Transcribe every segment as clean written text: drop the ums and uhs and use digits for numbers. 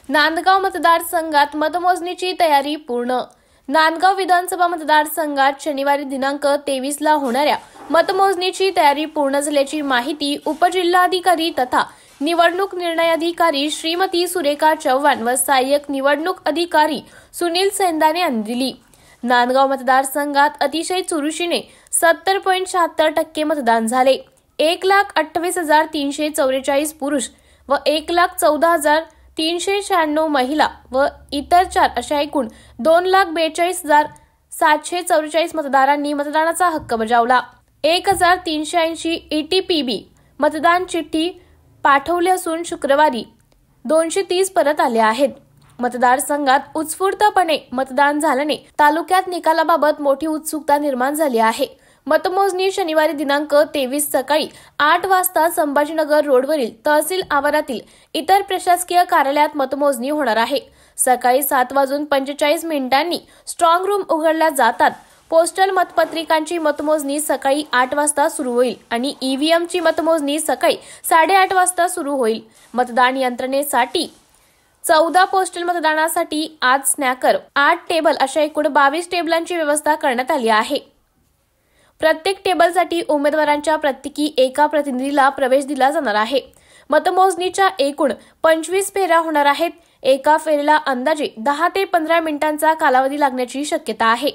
नांदगाव मतदारसंघात मतमोजणीची तयारी पूर्ण। नांदगाव विधानसभा मतदारसंघात शनिवारी दिनांक 23 ला होणाऱ्या मतमोजणीची तयारी पूर्ण झाल्याची माहिती उपजिल्हाधिकारी तथा निवडणूक निर्णय अधिकारी श्रीमती सुरेखा चव्हाण व सहाय्यक निवडणूक अधिकारी सुनील सेंदाने यांनी दिली। नांदगाव मतदारसंघात अतिशय चुरशीने 70.76% मतदान झाले। 1,28,344 पुरुष व 1,14,396 महिला व इतर 4 अशा एकूण 2,42,744 मतदारांनी मतदानाचा हक्क बजावला। 1,380 ETPB मतदान चिठ्ठी पाठवली असून शुक्रवारी 230 परत आले आहेत। मतदारसंघात उत्स्फूर्तपणे मतदान झाल्याने तालुक्यात निकालाबाबत मोठी उत्सुकता निर्माण झाली आहे। मतमोजणी शनिवारी दिनांक 23 सकाळी 8 वाजता संभाजीनगर रोडवरील तहसील आवारातील इतर प्रशासकीय कार्यालयात मतमोजणी होणार आहे। सकाळी 7:45 स्ट्रॉंग रूम उघडल्या जातात। पोस्टल मतपत्रिकांची मतमोजणी सकाळी 8 वाजता सुरू होईल आणि ईव्हीएमची मतमोजणी सकाळी 8:30 वाजता सुरू होईल। मतदान यंत्रणेसाठी 14 पोस्टल मतदानासाठी 8 स्नॅकर, 8 टेबल अशा एकूण 22 टेबलांची व्यवस्था करण्यात आली आहे। प्रत्येक टेबलसाठी उमेदवारांच्या प्रत्येकी एका प्रतिनिधीला प्रवेश दिला जाणार आहे। मतमोजणीच्या एकूण 25 फेऱ्या होणार आहेत। एका फेरीला अंदाजे 10 ते 15 मिनिटांचा कालावधी लागण्याची शक्यता आहे।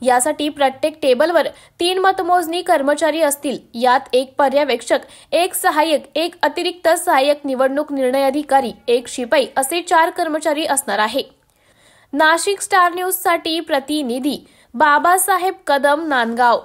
यासाठी प्रत्येक टेबलवर 3 मतमोजणी कर्मचारी असतील। यात 1 पर्यवेक्षक, 1 सहाय्यक, 1 अतिरिक्त सहाय्यक निवडणूक निर्णय अधिकारी, 1 शिपाई असे 4 कर्मचारी असणार आहे। नाशिक स्टार न्यूज साठी प्रतिनिधी बाबासाहेब कदम, नांदगाव।